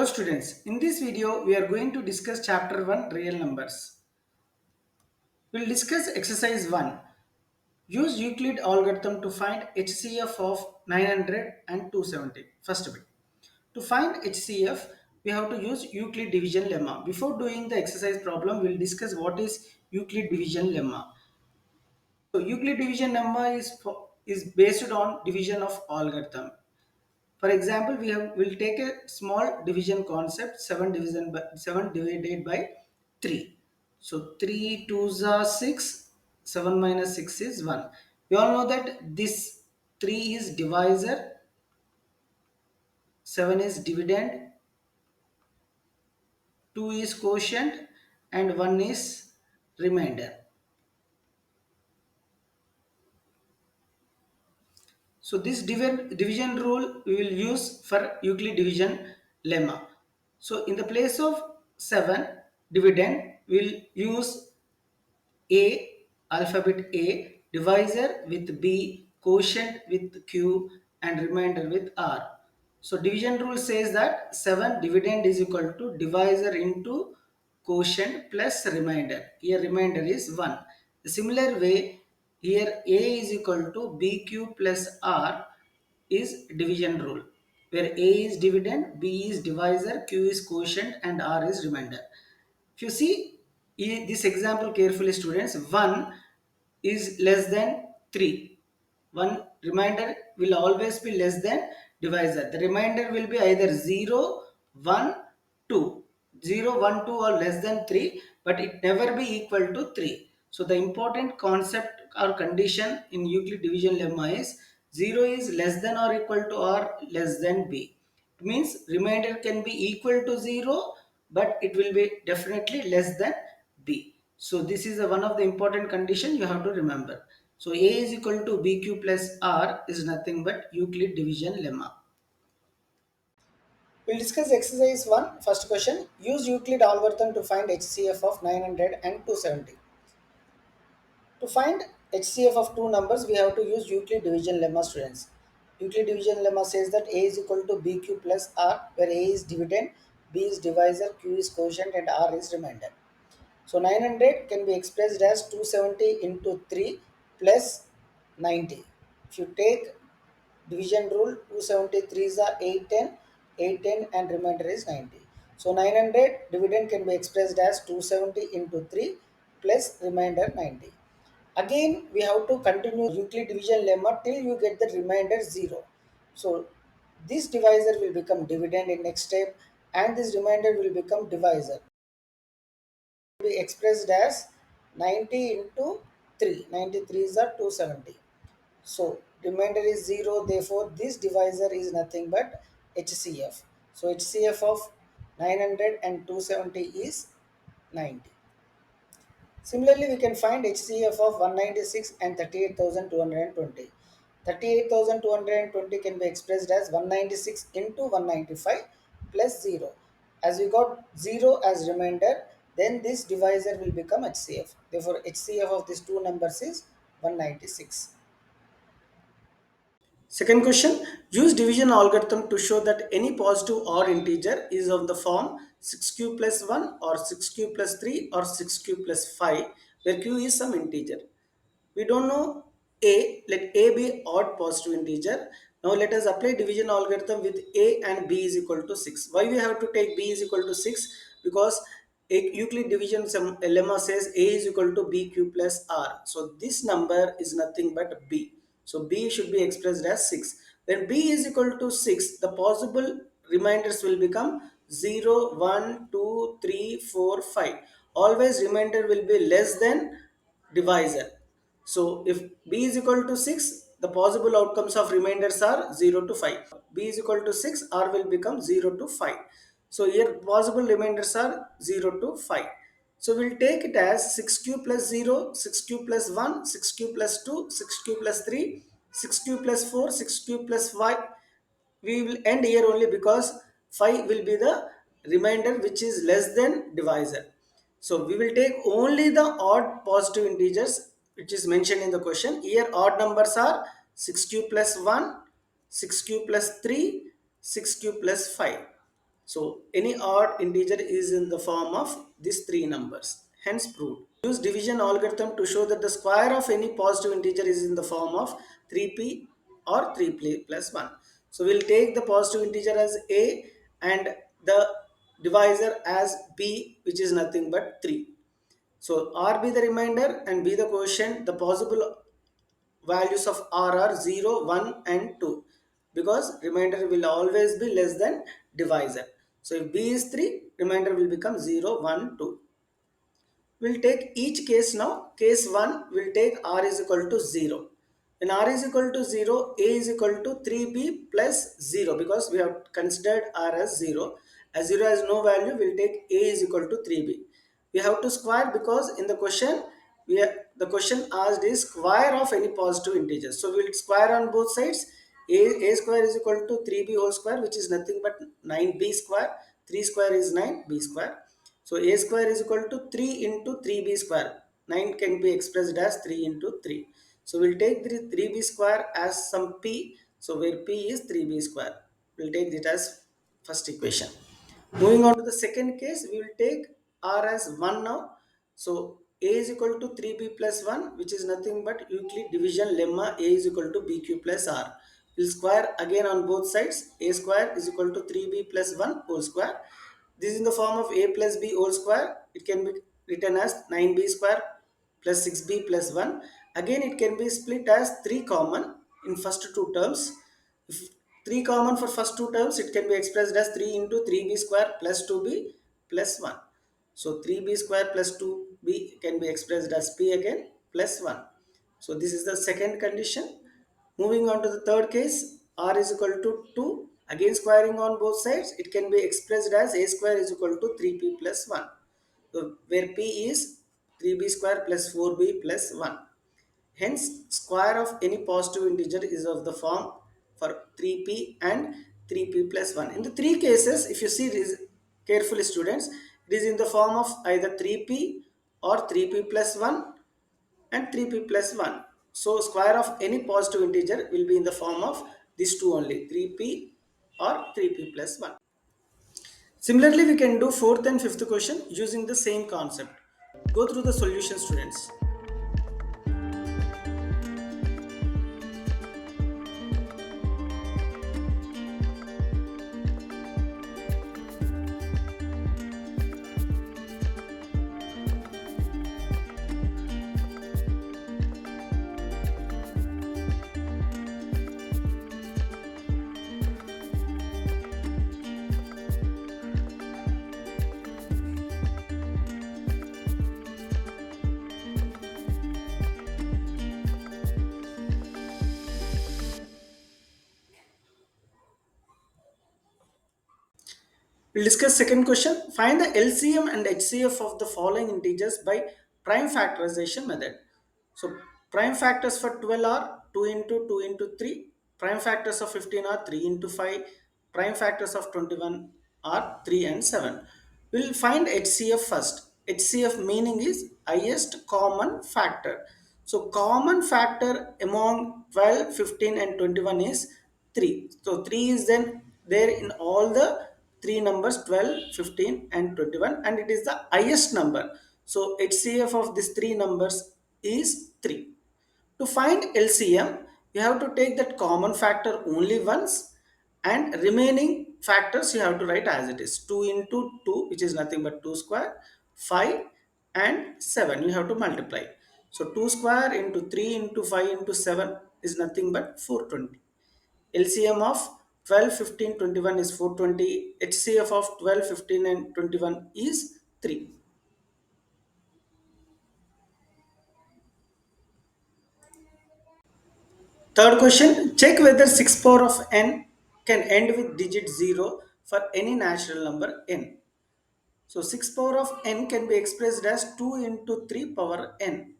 Hello students, in this video we are going to discuss chapter 1 real numbers. We will discuss exercise 1. Use Euclid algorithm to find HCF of 900 and 270. First bit. To find HCF, we have to use Euclid division lemma. Before doing the exercise problem, we will discuss what is Euclid division lemma. So Euclid division lemma is based on division of algorithm. For example, we'll take a small division concept, 7 divided by 3. So 3 twos are 6, 7 minus 6 is 1. We all know that this 3 is divisor, 7 is dividend, 2 is quotient and 1 is remainder. So this division rule we will use for Euclid division lemma. So in the place of 7 dividend, we will use A, alphabet A, divisor with B, quotient with Q and remainder with R. So division rule says that 7 dividend is equal to divisor into quotient plus remainder. Here remainder is 1. The similar way, here A is equal to BQ plus R is division rule, where A is dividend, B is divisor, Q is quotient and R is remainder. If you see this example carefully students, 1 is less than 3. One remainder will always be less than divisor. The remainder will be either 0, 1, 2. 0, 1, 2 or less than 3, but it never be equal to 3. So the important concept or condition in Euclid division lemma is 0 is less than or equal to or less than b. It means remainder can be equal to 0, but it will be definitely less than b. So this is one of the important condition you have to remember. So A is equal to BQ plus R is nothing but Euclid division lemma. We'll discuss exercise 1. First question. Use Euclid algorithm to find HCF of 900 and 270. To find HCF of two numbers, we have to use Euclid division lemma students. Euclid division lemma says that A is equal to BQ plus R, where A is dividend, B is divisor, Q is quotient and R is remainder. So 900 can be expressed as 270 into 3 plus 90. If you take division rule, 273 is 810, 810 and remainder is 90. So 900 dividend can be expressed as 270 into 3 plus remainder 90. Again, we have to continue Euclid division lemma till you get the remainder 0. So this divisor will become dividend in next step and this remainder will become divisor. Be expressed as 90 into 3. 93 is 270. So remainder is 0. Therefore, this divisor is nothing but HCF. So HCF of 900 and 270 is 90. Similarly, we can find HCF of 196 and 38,220. 38,220 can be expressed as 196 into 195 plus 0. As we got 0 as remainder, then this divisor will become HCF. Therefore, HCF of these two numbers is 196. Second question, use division algorithm to show that any positive odd integer is of the form 6q plus 1 or 6q plus 3 or 6q plus 5, where q is some integer. We don't know a, let a be odd positive integer. Now let us apply division algorithm with a and b is equal to 6. Why we have to take b is equal to 6? Because a Euclid division lemma says a is equal to bq plus r. So this number is nothing but b. So b should be expressed as 6. When b is equal to 6, the possible reminders will become 0, 1, 2, 3, 4, 5. Always remainder will be less than divisor. So if b is equal to 6, the possible outcomes of remainders are 0 to 5. B is equal to 6, R will become 0 to 5. So here possible remainders are 0 to 5. So we'll take it as 6q plus 0, 6q plus 1, 6q plus 2, 6q plus 3, 6q plus 4, 6q plus 5. We will end here only because 5 will be the remainder which is less than divisor. So we will take only the odd positive integers which is mentioned in the question. Here odd numbers are 6q plus 1, 6q plus 3, 6q plus 5. So any odd integer is in the form of these three numbers. Hence proved. Use division algorithm to show that the square of any positive integer is in the form of 3p or 3p plus 1. So we'll take the positive integer as a and the divisor as b, which is nothing but 3. So r be the remainder and be the quotient. The possible values of r are 0, 1 and 2, because remainder will always be less than divisor. So if b is 3, remainder will become 0, 1, 2. We'll take each case now. Case 1 will take r is equal to 0. When r is equal to 0, a is equal to 3b plus 0, because we have considered r as 0. As 0 has no value, we'll take a is equal to 3b. We have to square, because in the question, the question asked is square of any positive integers. So we'll square on both sides. A square is equal to 3b whole square, which is nothing but 9b square. 3 square is 9b square. So a square is equal to 3 into 3b square. 9 can be expressed as 3 into 3. So we'll take the 3b square as some p. So where p is 3b square. We'll take it as first equation. Moving on to the second case, we will take r as 1 now. So a is equal to 3b plus 1, which is nothing but Euclid division lemma, a is equal to bq plus r. We'll square again on both sides. A square is equal to 3b plus 1 whole square. This is in the form of a plus b whole square. It can be written as 9b square plus 6b plus 1. Again, it can be split as 3 common in first two terms. If 3 common for first two terms, it can be expressed as 3 into 3b square plus 2b plus 1. So 3b square plus 2b can be expressed as p again plus 1. So this is the second condition. Moving on to the third case, r is equal to 2. Again, squaring on both sides, it can be expressed as a square is equal to 3p plus 1. So where p is 3b square plus 4b plus 1. Hence, square of any positive integer is of the form for 3p and 3p plus 1. In the three cases, if you see this carefully, students, it is in the form of either 3p or 3p plus 1 and 3p plus 1. So square of any positive integer will be in the form of these two only, 3p or 3p plus 1. Similarly, we can do fourth and fifth question using the same concept. Go through the solution, students. We'll discuss second question. Find the LCM and HCF of the following integers by prime factorization method. So prime factors for 12 are 2 into 2 into 3. Prime factors of 15 are 3 into 5. Prime factors of 21 are 3 and 7. We'll find HCF first. HCF meaning is highest common factor. So common factor among 12, 15 and 21 is 3. So 3 is then there in all the three numbers 12, 15 and 21, and it is the highest number. So HCF of these three numbers is 3. To find LCM, you have to take that common factor only once, and remaining factors you have to write as it is. 2 into 2, which is nothing but 2 square, 5 and 7 you have to multiply. So 2 square into 3 into 5 into 7 is nothing but 420. LCM of 12, 15, 21 is 420. HCF of 12, 15 and 21 is 3. Third question, check whether 6 power of n can end with digit 0 for any natural number n. So 6 power of n can be expressed as 2 into 3 power n.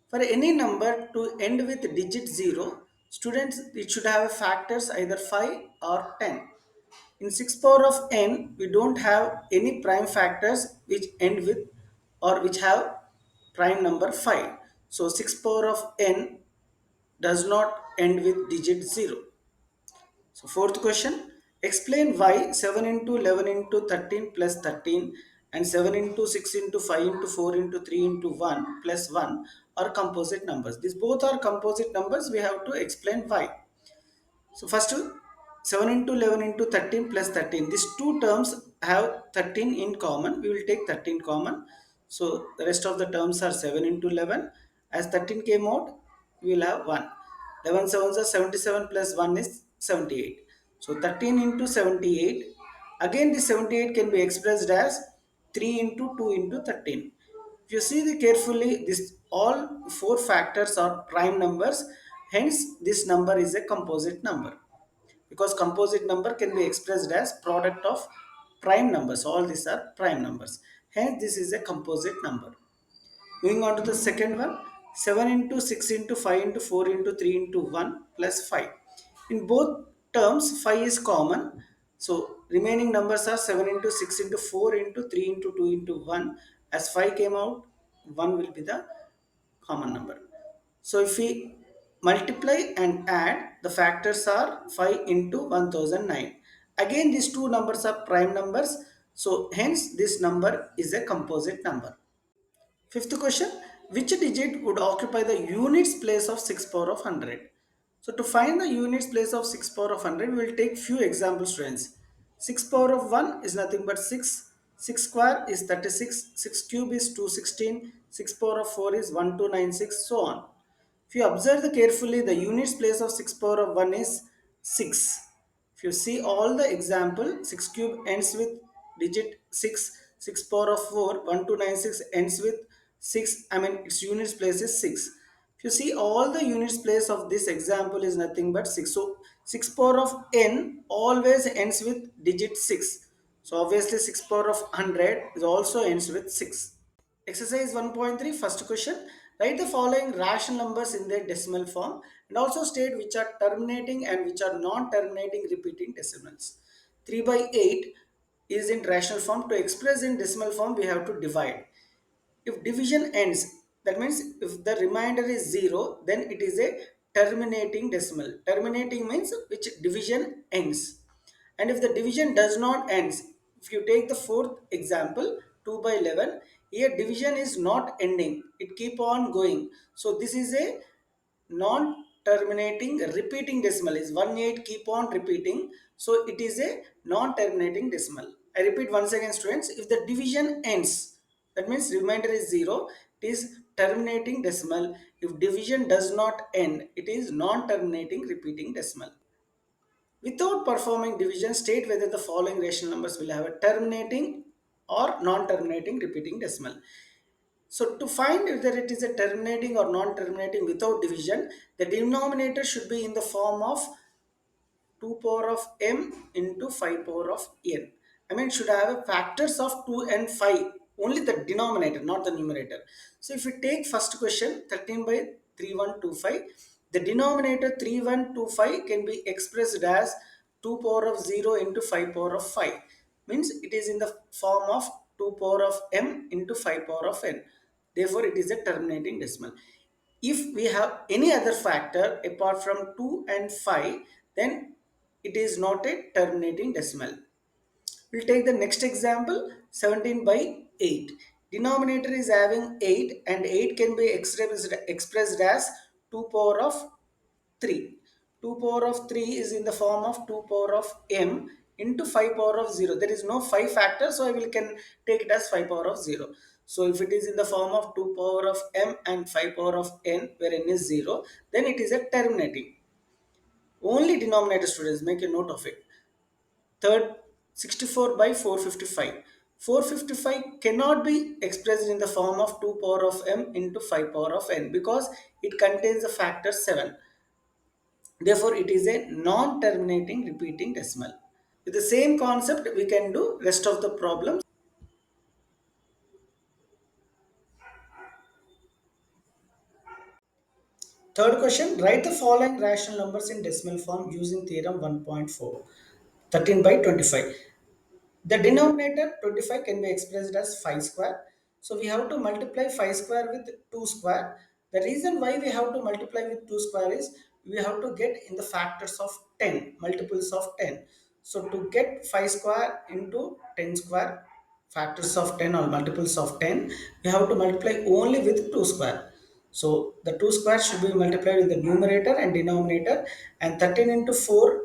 For any number to end with digit 0, students, it should have factors either 5 or 10. In 6 power of n, we don't have any prime factors which end with or which have prime number 5. So 6 power of n does not end with digit 0. So fourth question, Explain why 7 into 11 into 13 plus 13 and 7 into 6 into 5 into 4 into 3 into 1 plus 1 are composite numbers. These both are composite numbers. We have to explain why. So first 7 into 11 into 13 plus 13. These two terms have 13 in common. We will take 13 common. So the rest of the terms are 7 into 11. As 13 came out, we will have 1. 11 sevens are 77 plus 1 is 78. So 13 into 78. Again this 78 can be expressed as 3 into 2 into 13. If you see the carefully, this all four factors are prime numbers. Hence, this number is a composite number because composite number can be expressed as product of prime numbers. All these are prime numbers. Hence, this is a composite number. Moving on to the second one, 7 into 6 into 5 into 4 into 3 into 1 plus 5. In both terms, 5 is common. So, remaining numbers are 7 into 6 into 4 into 3 into 2 into 1. As 5 came out, 1 will be the common number. So, if we multiply and add, the factors are 5 into 1009. Again, these two numbers are prime numbers. So, hence this number is a composite number. Fifth question, which digit would occupy the units place of 6 power of 100? So to find the units place of 6 power of 100, we will take few example students. 6 power of 1 is nothing but 6. 6 square is 36. 6 cube is 216. 6 power of 4 is 1296, so on. If you observe the carefully, the units place of 6 power of 1 is 6. If you see all the example, 6 cube ends with digit 6, 6 power of 4, 1296 ends with 6, I mean its units place is 6. If you see all the units place of this example is nothing but 6. So 6 power of n always ends with digit 6. So obviously 6 power of 100 is also ends with 6. Exercise 1.3, first question. Write the following rational numbers in their decimal form and also state which are terminating and which are non-terminating repeating decimals. 3 by 8 is in rational form. To express in decimal form, we have to divide. If division ends, that means if the remainder is 0, then it is a terminating decimal. Terminating means which division ends. And if the division does not ends, if you take the fourth example, 2 by 11, here division is not ending. It keep on going. So this is a non-terminating repeating decimal is 1 8 keep on repeating, so it is a non-terminating decimal. I repeat once again students, if the division ends, that means remainder is 0, it is terminating decimal. If division does not end, it is non-terminating repeating decimal. Without performing division, state whether the following rational numbers will have a terminating or non-terminating repeating decimal. So to find whether it is a terminating or non-terminating without division, the denominator should be in the form of 2 power of m into 5 power of n. I mean, should have a factors of 2 and 5, only the denominator, not the numerator. So if we take first question, 13 by 3125, the denominator 3125 can be expressed as 2 power of 0 into 5 power of 5. Means it is in the form of 2 power of m into 5 power of n. Therefore, it is a terminating decimal. If we have any other factor apart from 2 and 5, then it is not a terminating decimal. We'll take the next example, 17 by 8. Denominator is having 8 and 8 can be expressed as 2 power of 3. 2 power of 3 is in the form of 2 power of m into 5 power of 0. There is no 5 factor, so I will can take it as 5 power of 0. So if it is in the form of 2 power of m and 5 power of n, where n is 0, then it is a terminating. Only denominator students, make a note of it. Third, 64 by 455. 455 cannot be expressed in the form of 2 power of m into 5 power of n because it contains the factor 7. Therefore, it is a non-terminating repeating decimal. With the same concept, we can do rest of the problems. Third question, write the following rational numbers in decimal form using theorem 1.4. 13 by 25. The denominator 25 can be expressed as 5 square. So we have to multiply 5 square with 2 square. The reason why we have to multiply with 2 square is we have to get in the factors of 10, multiples of 10. So to get 5 square into 10 square, factors of 10 or multiples of 10, we have to multiply only with 2 square. So the 2 square should be multiplied with the numerator and denominator, and 13 into 4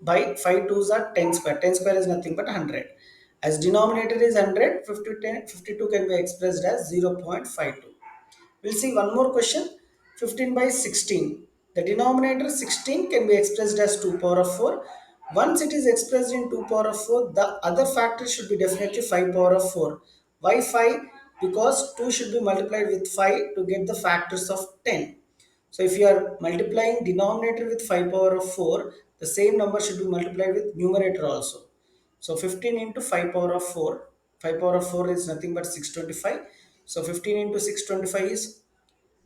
by 5 twos are 10 square. 10 square is nothing but 100. As denominator is 100, 52 can be expressed as 0.52. We'll see one more question. 15 by 16. The denominator 16 can be expressed as 2 power of 4. Once it is expressed in 2 power of 4, the other factor should be definitely 5 power of 4. Why 5? Because 2 should be multiplied with 5 to get the factors of 10. So if you are multiplying denominator with 5 power of 4, the same number should be multiplied with numerator also. So 15 into 5 power of 4. 5 power of 4 is nothing but 625. So 15 into 625 is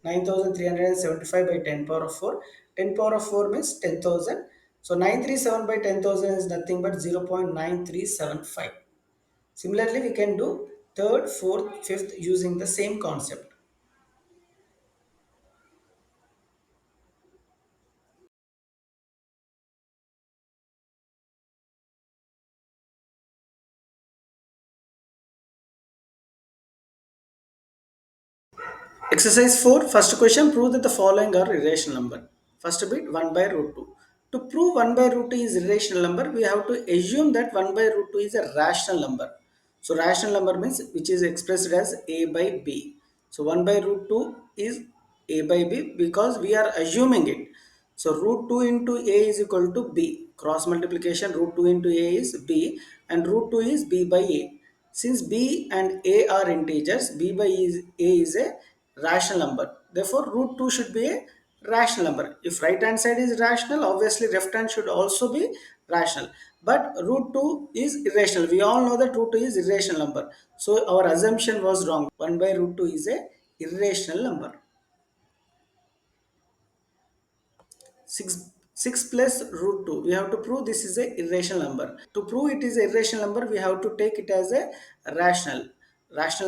9375 by 10 power of 4. 10 power of 4 means 10,000. So 937 by 10,000 is nothing but 0.9375. Similarly, we can do third, fourth, fifth using the same concept. Exercise 4, first question, prove that the following are irrational number. First bit, 1 by root 2. To prove 1 by root 2 is irrational number, we have to assume that 1 by root 2 is a rational number. So rational number means which is expressed as a by b. So 1 by root 2 is a by b because we are assuming it. So root 2 into a is equal to b. Cross multiplication, root 2 into a is b and root 2 is b by a. Since b and a are integers, b by a is a rational number. Therefore, root 2 should be a rational number. If right hand side is rational, obviously left hand should also be rational. But root 2 is irrational. We all know that root 2 is irrational number. So our assumption was wrong. 1 by root 2 is a irrational number. 6 plus root 2, we have to prove this is a irrational number. To prove it is a irrational number, we have to take it as a rational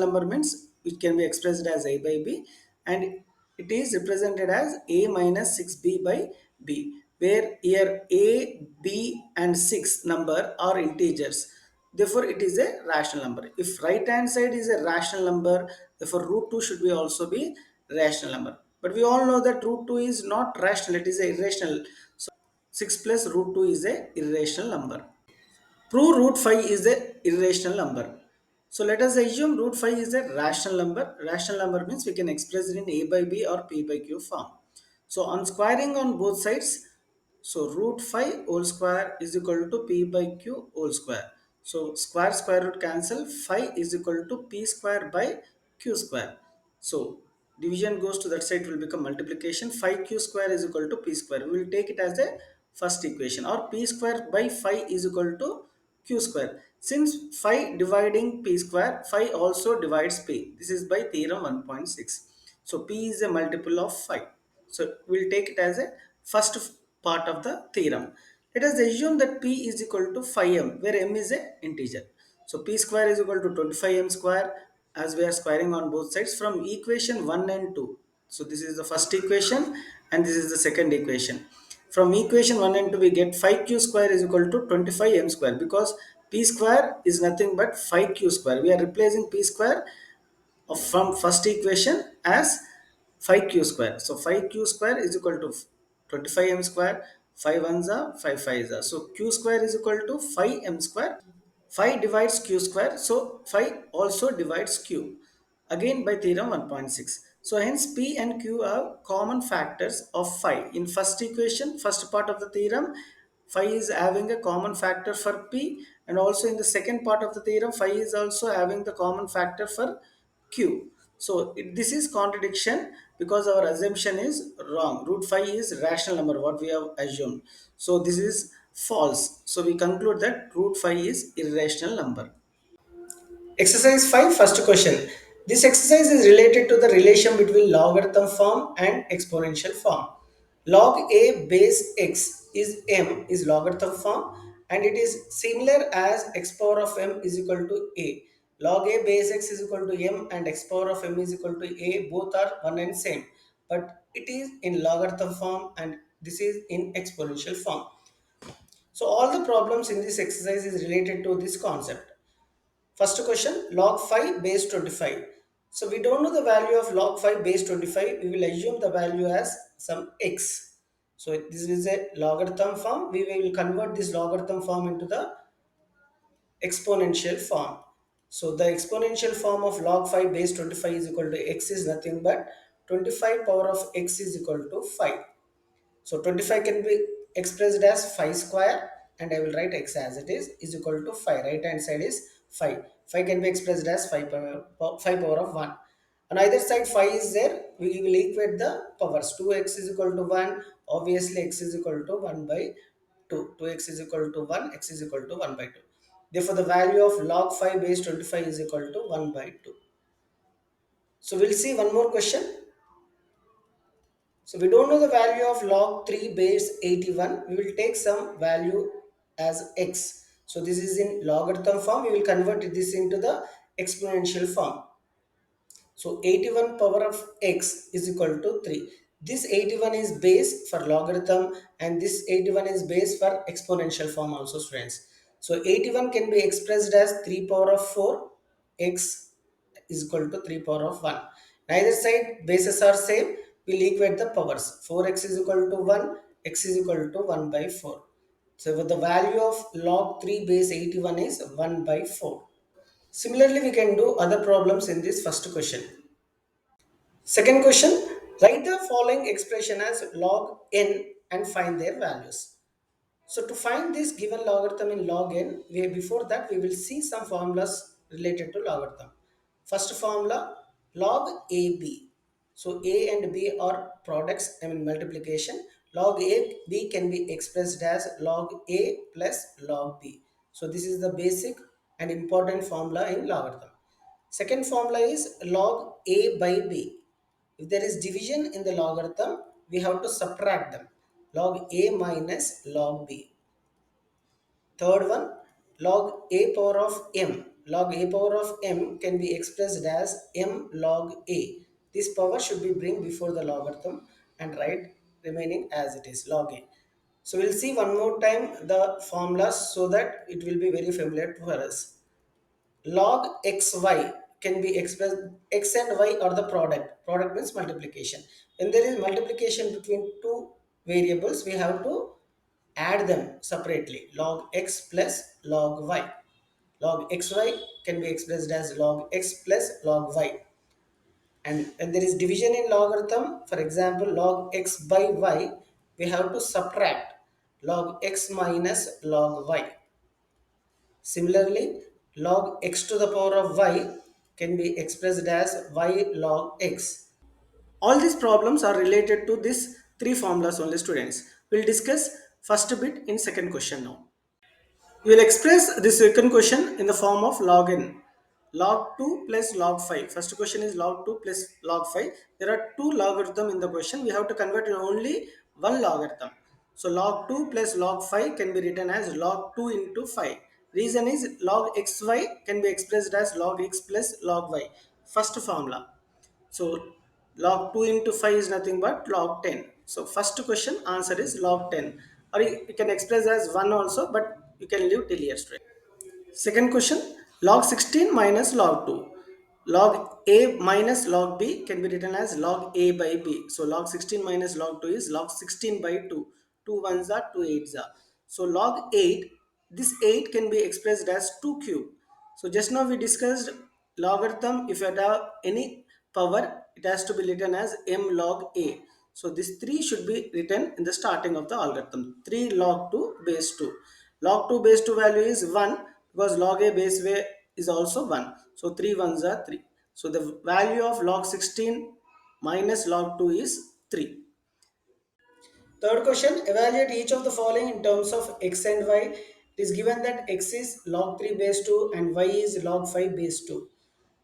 number means it can be expressed as a by b, and it is represented as a minus 6b by b, where here a, b and 6 number are integers. Therefore it is a rational number. If right hand side is a rational number, therefore root 2 should be also be rational number. But we all know that root 2 is not rational, it is a irrational. So 6 plus root 2 is a irrational number. Prove root 5 is a irrational number. So let us assume root 5 is a rational number. Rational number means we can express it in a by b or p by q form. So on squaring on both sides, so root 5 whole square is equal to p by q whole square. So square root cancel, 5 is equal to p square by q square. So division goes to that side, will become multiplication. 5q square is equal to p square. We will take it as a first equation, or p square by 5 is equal to q square. Since 5 dividing p square, 5 also divides p. This is by theorem 1.6. So p is a multiple of 5. So we'll take it as a first part of the theorem. Let us assume that p is equal to 5m, where m is a integer. So p square is equal to 25m square, as we are squaring on both sides from equation 1 and 2. So this is the first equation and this is the second equation. From equation 1 and 2 we get 5q square is equal to 25m square, because p square is nothing but 5q square. We are replacing p square from first equation as 5q square. So 5q square is equal to 25m square, 5 ones are 5 5s are. So q square is equal to 5m square. 5 divides q square, so 5 also divides q, again by theorem 1.6. So hence p and q are common factors of 5. In first equation, first part of the theorem, 5 is having a common factor for p, and also in the second part of the theorem, 5 is also having the common factor for q. So this is contradiction because our assumption is wrong. Root 5 is rational number, what we have assumed. So this is false. So we conclude that root 5 is irrational number. Exercise 5, first question. This exercise is related to the relation between logarithm form and exponential form. Log a base x is m is logarithm form, and it is similar as x power of m is equal to a. Log a base x is equal to m and x power of m is equal to a, both are one and same, but it is in logarithm form and this is in exponential form. So all the problems in this exercise is related to this concept. First question, log 5 base 25. So we don't know the value of log 5 base 25. We will assume the value as some x. So this is a logarithm form. We will convert this logarithm form into the exponential form. So the exponential form of log 5 base 25 is equal to x is nothing but 25 power of x is equal to 5. So 25 can be expressed as 5 square, and I will write x as it is equal to 5. Right hand side is 5. 5 can be expressed as 5 power of 1. On either side 5 is there, we will equate the powers. 2x is equal to 1, obviously x is equal to 1 by 2. 2x is equal to 1, x is equal to 1 by 2. Therefore the value of log 5 base 25 is equal to 1 by 2. So we'll see one more question. So we don't know the value of log 3 base 81. We will take some value as x. So this is in logarithm form. We will convert this into the exponential form. So 81 power of x is equal to 3. This 81 is base for logarithm, and this 81 is base for exponential form also, students. So 81 can be expressed as 3 power of 4 x is equal to 3 power of 1. Neither side bases are same. We'll equate the powers. 4x is equal to 1, x is equal to 1 by 4. So the value of log 3 base 81 is 1 by 4. Similarly, we can do other problems in this first question. Second question, write the following expression as log n and find their values. So to find this given logarithm in log n, before that we will see some formulas related to logarithm. First formula, log AB. So A and B are products, I mean multiplication. Log AB can be expressed as log A plus log B. So this is the basic and important formula in logarithm. Second formula is log A by B. If there is division in the logarithm, we have to subtract them. Log A minus log B. Third one, log a power of m. Log a power of m can be expressed as m log a. This power should be bring before the logarithm and write remaining as it is, log a. So we'll see one more time the formulas so that it will be very familiar for us. Log xy can be expressed, x and y are the product means multiplication. When there is multiplication between two variables, we have to add them separately. Log x plus log y. Log xy can be expressed as log x plus log y. And when there is division in logarithm, for example log x by y, we have to subtract log x minus log y. Similarly, log x to the power of y can be expressed as y log x. All these problems are related to these three formulas only, students. We'll discuss first bit in second question now. We will express the second question in the form of log n. Log 2 plus log 5. First question is log 2 plus log 5. There are two logarithm in the question. We have to convert in only one logarithm. So log 2 plus log 5 can be written as log 2 into 5. Reason is log xy can be expressed as log x plus log y. First formula. So log 2 into 5 is nothing but log 10. So first question answer is log 10. Or you can express as 1 also, but you can leave till here straight. Second question, log 16 minus log 2. Log a minus log b can be written as log a by b. So log 16 minus log 2 is log 16 by 2. 2 ones are 2 eights are. So log 8, this 8 can be expressed as 2 cube. So just now we discussed logarithm, if you have any power, it has to be written as m log a. So this 3 should be written in the starting of the algorithm. 3 log 2 base 2. Log 2 base 2 value is 1 because log a base way is also 1. So 3 ones are 3. So the value of log 16 minus log 2 is 3. Third question, evaluate each of the following in terms of x and y. It is given that x is log 3 base 2 and y is log 5 base 2.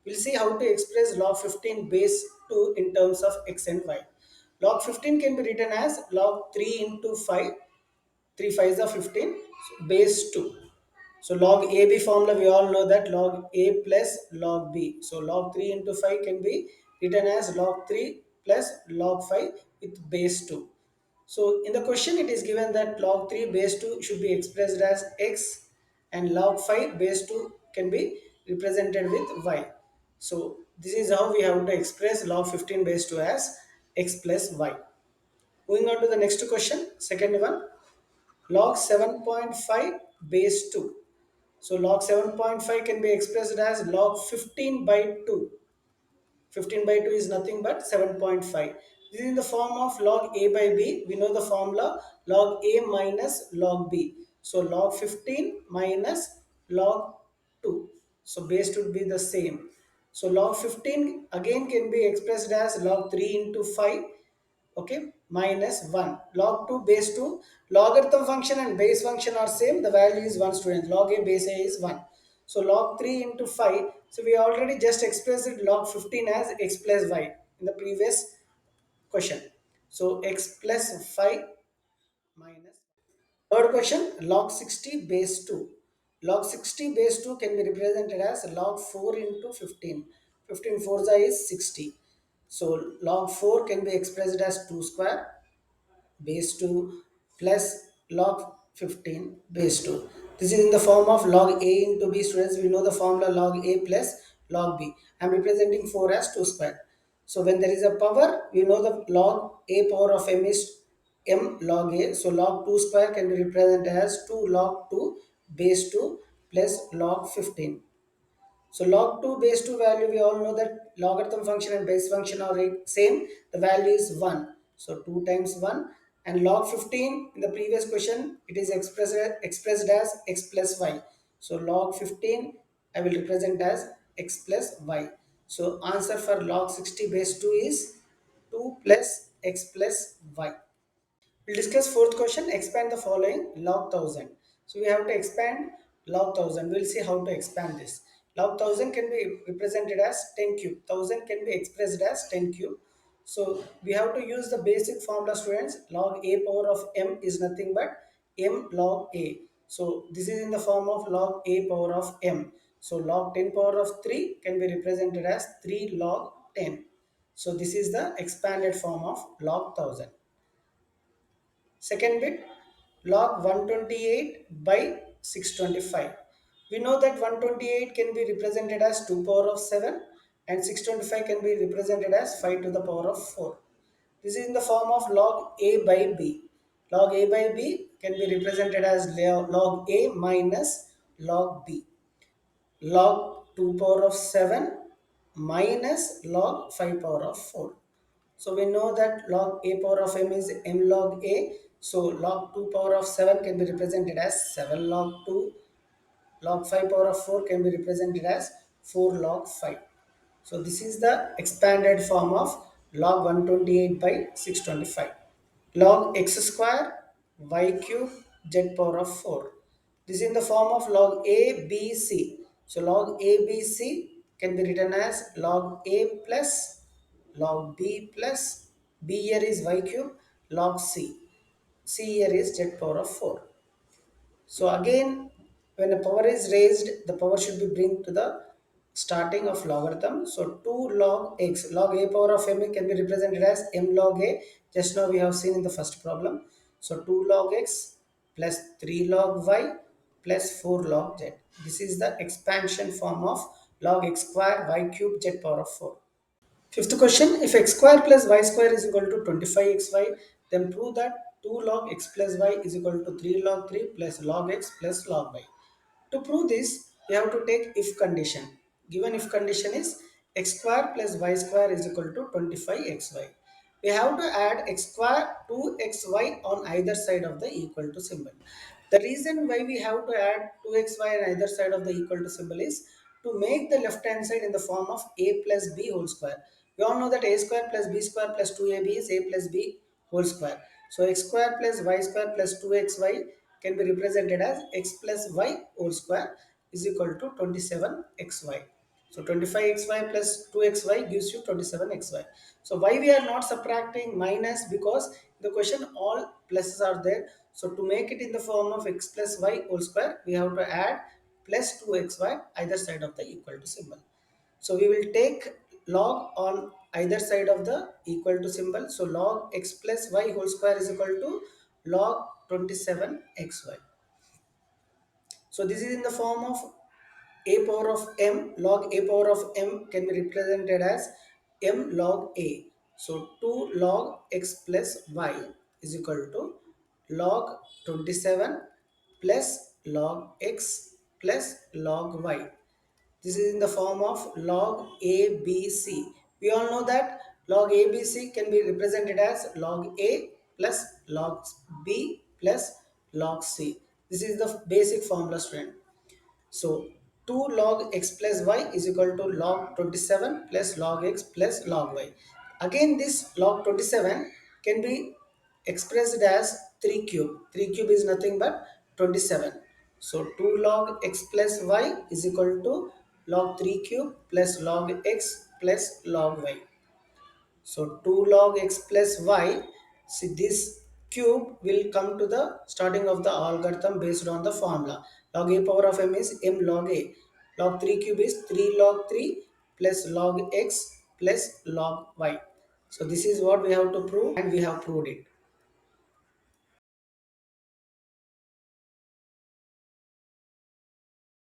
We'll see how to express log 15 base 2 in terms of x and y. Log 15 can be written as log 3 into 5. 3 5s are 15, so base 2. So log AB formula, we all know that log A plus log B. So log 3 into 5 can be written as log 3 plus log 5 with base 2. So in the question it is given that log 3 base 2 should be expressed as x and log 5 base 2 can be represented with y. So this is how we have to express log 15 base 2 as x plus y. Moving on to the next question, second one, log 7.5 base 2. So log 7.5 can be expressed as log 15 by 2. 15 by 2 is nothing but 7.5. This is in the form of log a by b. We know the formula log a minus log b. So log 15 minus log 2. So base would be the same. So log 15 again can be expressed as log 3 into 5, okay, minus 1 log 2 base 2. Logarithm function and base function are same, the value is 1, student. Log a base a is 1. So log 3 into 5, so we already just expressed it log 15 as x plus y in the previous question. So x plus 5 minus. Third question, log 60 base 2. Log 60 base 2 can be represented as log 4 into 15. 15 fours is 60. So log 4 can be expressed as 2 square base 2 plus log 15 base 2. This is in the form of log a into b, students. We know the formula log a plus log b. I am representing 4 as 2 square. So when there is a power, we know the log a power of m is m log a. So log 2 square can be represented as 2 log 2 base 2 plus log 15. So log 2 base 2 value, we all know that logarithm function and base function are same. The value is 1. So 2 times 1. And log 15 in the previous question, it is expressed as x plus y. So log 15 I will represent as x plus y. So answer for log 60 base 2 is 2 plus x plus y. We'll discuss fourth question, expand the following log 1000. So we have to expand log 1000. We'll see how to expand this. Log 1000 can be represented as 10 cube. 1000 can be expressed as 10 cube. So we have to use the basic formula, students. Log a power of m is nothing but m log a. So this is in the form of log a power of m. So log 10 power of 3 can be represented as 3 log 10. So this is the expanded form of log 1000. Second bit, log 128 by 625. We know that 128 can be represented as 2 power of 7 and 625 can be represented as 5 to the power of 4. This is in the form of log a by b. Log a by b can be represented as log a minus log b. Log 2 power of 7 minus log 5 power of 4. So we know that log a power of m is m log a. So log 2 power of 7 can be represented as 7 log 2. Log 5 power of 4 can be represented as 4 log 5. So this is the expanded form of log 128 by 625. Log x square y cube z power of 4. This is in the form of log a b c. So log a b c can be written as log a plus log b plus b here is y cube log c here is z power of 4. So again, when the power is raised, the power should be bring to the starting of logarithm. So 2 log x, log a power of m can be represented as m log a. Just now we have seen in the first problem. So 2 log x plus 3 log y plus 4 log z. This is the expansion form of log x square y cube z power of 4. Fifth question, if x square plus y square is equal to 25xy, then prove that 2 log x plus y is equal to 3 log 3 plus log x plus log y. To prove this, we have to take if condition. Given if condition is x square plus y square is equal to 25xy. We have to add x square to xy on either side of the equal to symbol. The reason why we have to add 2xy on either side of the equal to symbol is to make the left hand side in the form of a plus b whole square. We all know that a square plus b square plus 2ab is a plus b whole square. So x square plus y square plus 2xy can be represented as x plus y whole square is equal to 27xy. So 25xy plus 2xy gives you 27xy. So why we are not subtracting minus? Because the question all pluses are there. So to make it in the form of x plus y whole square, we have to add plus 2xy either side of the equal to symbol. So we will take log on either side of the equal to symbol. So log x plus y whole square is equal to log 27xy. So this is in the form of a power of m. Log a power of m can be represented as m log a. So 2 log x plus y is equal to log 27 plus log x plus log y. This is in the form of log ABC. We all know that log ABC can be represented as log a plus log b plus log c. This is the basic formula, student. So 2 log x plus y is equal to log 27 plus log x plus log y. Again, this log 27 can be expressed as 3 cube. 3 cube is nothing but 27. So 2 log x plus y is equal to log 3 cube plus log x plus log y. So 2 log x plus y, see this cube will come to the starting of the algorithm based on the formula. Log a power of m is m log a. Log 3 cube is 3 log 3 plus log x plus log y. So this is what we have to prove and we have proved it.